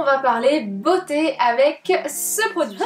va parler beauté avec ce produit.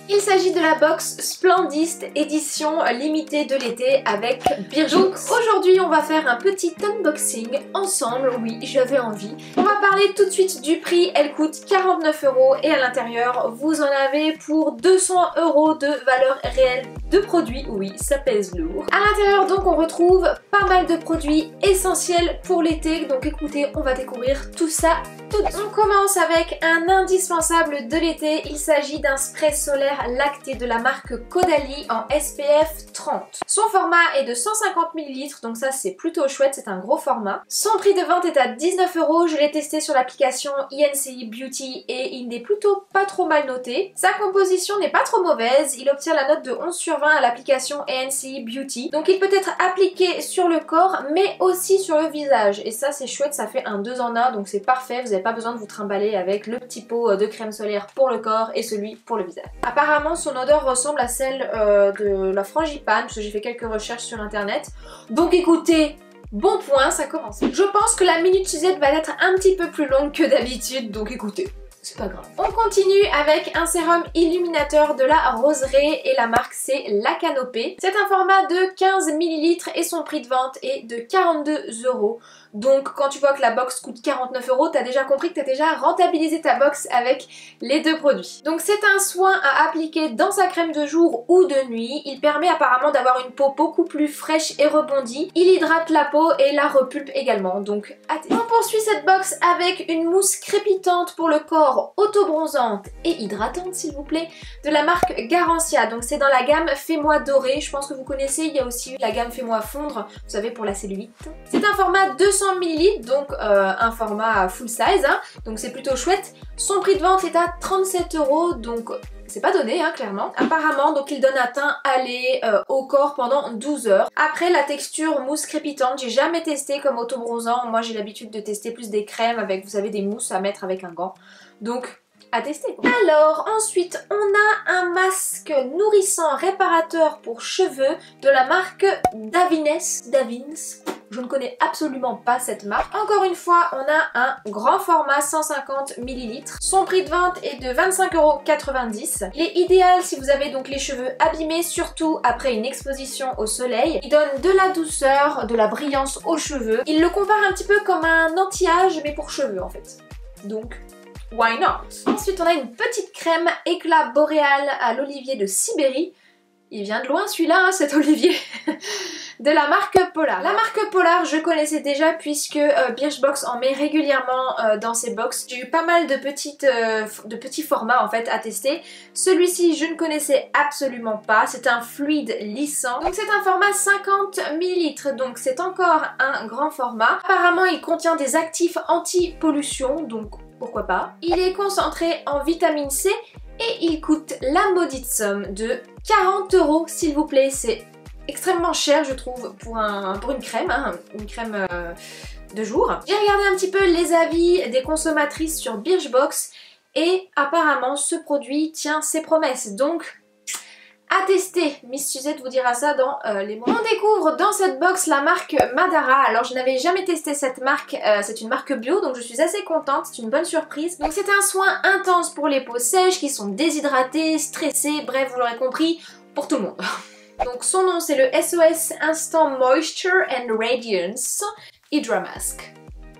Il s'agit de la box Splendist édition limitée de l'été avec Birchbox. Donc aujourd'hui on va faire un petit unboxing ensemble, oui j'avais envie. On va parler tout de suite du prix, elle coûte 49 € et à l'intérieur vous en avez pour 200 € de valeur réelle de produits, oui ça pèse lourd. À l'intérieur donc on retrouve pas mal de produits essentiels pour l'été, donc écoutez on va découvrir tout ça tout de suite. On commence avec un indispensable de l'été, il s'agit d'un spray solaire lacté de la marque Caudalie en SPF 30. Son format est de 150 ml, donc ça c'est plutôt chouette, c'est un gros format. Son prix de vente est à 19 €, je l'ai testé sur l'application INCI Beauty et il est plutôt pas trop mal noté. Sa composition n'est pas trop mauvaise, il obtient la note de 11 sur 20 à l'application INCI Beauty. Donc il peut être appliqué sur le corps mais aussi sur le visage et ça c'est chouette, ça fait un 2 en 1 donc c'est parfait, vous n'avez pas besoin de vous trimballer avec le petit pot de crème solaire pour le corps et celui pour le visage. Apparemment son odeur ressemble à celle de la frangipane parce que j'ai fait quelques recherches sur internet. Donc écoutez, bon point, ça commence. Je pense que la minute Suzette va être un petit peu plus longue que d'habitude, donc écoutez. C'est pas grave. On continue avec un sérum illuminateur de la Roseraie et la marque c'est La Canopée. C'est un format de 15 ml et son prix de vente est de 42 €. Donc quand tu vois que la box coûte 49 €, t'as déjà compris que t'as déjà rentabilisé ta box avec les deux produits. Donc c'est un soin à appliquer dans sa crème de jour ou de nuit. Il permet apparemment d'avoir une peau beaucoup plus fraîche et rebondie. Il hydrate la peau et la repulpe également. Donc on poursuit cette box avec une mousse crépitante pour le corps, auto-bronzante et hydratante s'il vous plaît, de la marque Garancia. Donc c'est dans la gamme Fais-moi doré. Je pense que vous connaissez, il y a aussi la gamme Fais-moi fondre, vous savez pour la cellulite. C'est un format 200 ml, donc un format full size, hein, donc c'est plutôt chouette. Son prix de vente est à 37 €, donc c'est pas donné hein, clairement. Apparemment donc il donne un teint allé au corps pendant 12 heures. Après la texture mousse crépitante, j'ai jamais testé comme auto-bronzant, moi j'ai l'habitude de tester plus des crèmes avec vous savez des mousses à mettre avec un gant. Donc à tester. Alors ensuite on a un masque nourrissant réparateur pour cheveux de la marque Davines. Je ne connais absolument pas cette marque. Encore une fois, on a un grand format 150 ml. Son prix de vente est de 25,90 €. Il est idéal si vous avez donc les cheveux abîmés, surtout après une exposition au soleil. Il donne de la douceur, de la brillance aux cheveux. Il le compare un petit peu comme un anti-âge mais pour cheveux en fait. Donc why not? Ensuite on a une petite crème éclat boréal à l'olivier de Sibérie. Il vient de loin celui-là, hein, cet olivier. De la marque Polar. La marque Polar je connaissais déjà puisque Birchbox en met régulièrement dans ses box. J'ai eu pas mal de petits formats en fait à tester. Celui-ci je ne connaissais absolument pas, c'est un fluide lissant. Donc c'est un format 50 ml, donc c'est encore un grand format. Apparemment il contient des actifs anti-pollution, donc pourquoi pas. Il est concentré en vitamine C et il coûte la maudite somme de 40 € s'il vous plaît, c'est extrêmement cher je trouve pour une crème, hein, une crème de jour. J'ai regardé un petit peu les avis des consommatrices sur Birchbox et apparemment ce produit tient ses promesses, donc à tester. Miss Suzette vous dira ça dans les mois. On découvre dans cette box la marque Madara. Alors je n'avais jamais testé cette marque, c'est une marque bio donc je suis assez contente, c'est une bonne surprise. Donc c'est un soin intense pour les peaux sèches qui sont déshydratées, stressées, bref vous l'aurez compris, pour tout le monde. Donc son nom c'est le SOS Instant Moisture and Radiance Hydra Mask.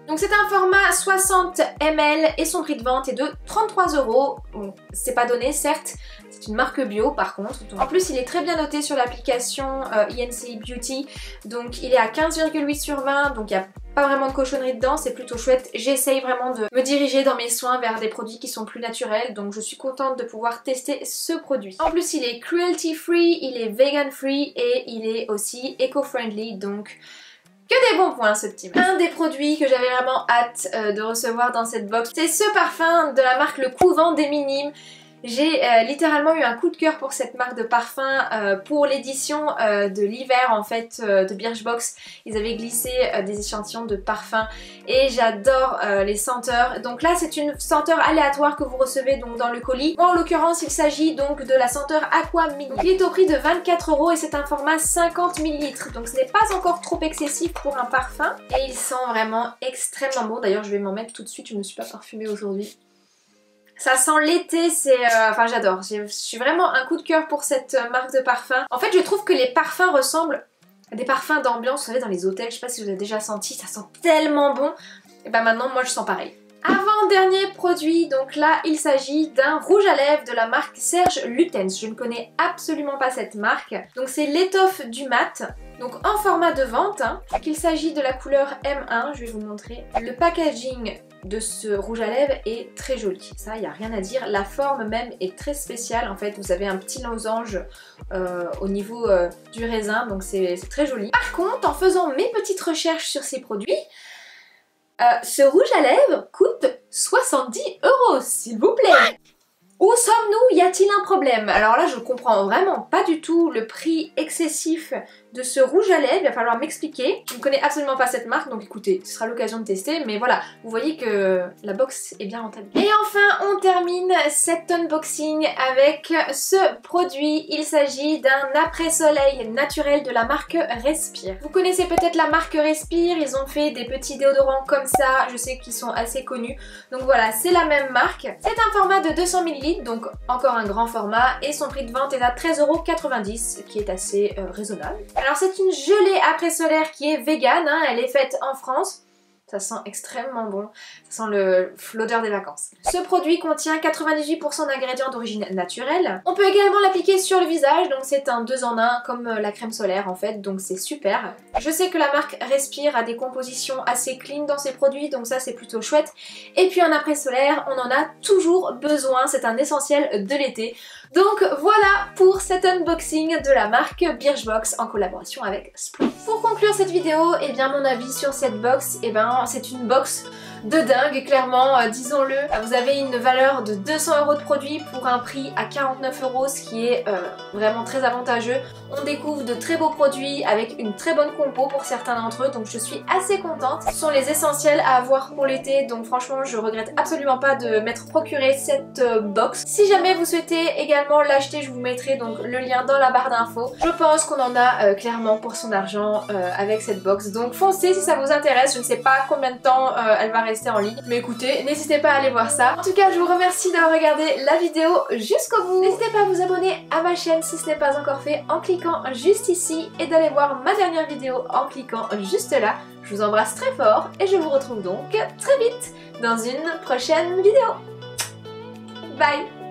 Donc c'est un format 60 ml et son prix de vente est de 33 €. Bon, c'est pas donné certes, c'est une marque bio par contre. Donc, en plus il est très bien noté sur l'application INCI Beauty. Donc il est à 15,8 sur 20, donc il n'y a pas vraiment de cochonnerie dedans, c'est plutôt chouette. J'essaye vraiment de me diriger dans mes soins vers des produits qui sont plus naturels, donc je suis contente de pouvoir tester ce produit. En plus il est cruelty free, il est vegan free et il est aussi eco-friendly, donc que des bons points ce petit masque. Un des produits que j'avais vraiment hâte de recevoir dans cette box, c'est ce parfum de la marque Le Couvent des Minimes. J'ai littéralement eu un coup de cœur pour cette marque de parfum pour l'édition de l'hiver en fait de Birchbox. Ils avaient glissé des échantillons de parfum et j'adore les senteurs. Donc là c'est une senteur aléatoire que vous recevez donc dans le colis. Moi, en l'occurrence il s'agit donc de la senteur Aqua Mini. Il est au prix de 24 € et c'est un format 50 ml. Donc ce n'est pas encore trop excessif pour un parfum. Et il sent vraiment extrêmement bon. D'ailleurs je vais m'en mettre tout de suite, je ne me suis pas parfumée aujourd'hui. Ça sent l'été, c'est... enfin j'adore, je suis vraiment un coup de cœur pour cette marque de parfum. En fait je trouve que les parfums ressemblent à des parfums d'ambiance, vous savez dans les hôtels, je sais pas si vous avez déjà senti, ça sent tellement bon. Et ben maintenant moi je sens pareil. Avant-dernier produit, donc là il s'agit d'un rouge à lèvres de la marque Serge Lutens. Je ne connais absolument pas cette marque. Donc c'est l'étoffe du mat, donc en format de vente. Donc il s'agit de la couleur M1, je vais vous montrer. Le packaging de ce rouge à lèvres est très joli, ça il n'y a rien à dire. La forme même est très spéciale, en fait vous avez un petit losange au niveau du raisin, donc c'est très joli. Par contre, en faisant mes petites recherches sur ces produits, ce rouge à lèvres coûte 70 € s'il vous plaît. Où sommes-nous? Y a-t-il un problème? Alors là je comprends vraiment pas du tout le prix excessif de ce rouge à lèvres, il va falloir m'expliquer. Je ne connais absolument pas cette marque donc écoutez, ce sera l'occasion de tester, mais voilà, vous voyez que la box est bien rentable. Et enfin on termine cet unboxing avec ce produit. Il s'agit d'un après-soleil naturel de la marque Respire. Vous connaissez peut-être la marque Respire, ils ont fait des petits déodorants comme ça, je sais qu'ils sont assez connus. Donc voilà, c'est la même marque. C'est un format de 200 ml, donc encore un grand format, et son prix de vente est à 13,90 €, ce qui est assez raisonnable. Alors c'est une gelée après-solaire qui est vegan, hein, elle est faite en France. Ça sent extrêmement bon, ça sent l'odeur des vacances. Ce produit contient 98% d'ingrédients d'origine naturelle. On peut également l'appliquer sur le visage, donc c'est un 2 en 1 comme la crème solaire en fait, donc c'est super. Je sais que la marque Respire a des compositions assez clean dans ses produits, donc ça c'est plutôt chouette. Et puis en après-solaire, on en a toujours besoin, c'est un essentiel de l'été. Donc voilà pour cet unboxing de la marque Birchbox en collaboration avec Splendist. Pour conclure cette vidéo, eh bien mon avis sur cette box, eh ben c'est une box de dingue, clairement, disons-le. Vous avez une valeur de 200 € de produit pour un prix à 49 €, ce qui est vraiment très avantageux. On découvre de très beaux produits avec une très bonne compo pour certains d'entre eux, donc je suis assez contente. Ce sont les essentiels à avoir pour l'été, donc franchement je regrette absolument pas de m'être procuré cette box. Si jamais vous souhaitez également l'acheter, je vous mettrai donc le lien dans la barre d'infos. Je pense qu'on en a clairement pour son argent avec cette box, donc foncez si ça vous intéresse. Je ne sais pas combien de temps elle va rester en ligne, mais écoutez, n'hésitez pas à aller voir ça. En tout cas, je vous remercie d'avoir regardé la vidéo jusqu'au bout. N'hésitez pas à vous abonner à ma chaîne si ce n'est pas encore fait en cliquant juste ici et d'aller voir ma dernière vidéo en cliquant juste là. Je vous embrasse très fort et je vous retrouve donc très vite dans une prochaine vidéo. Bye!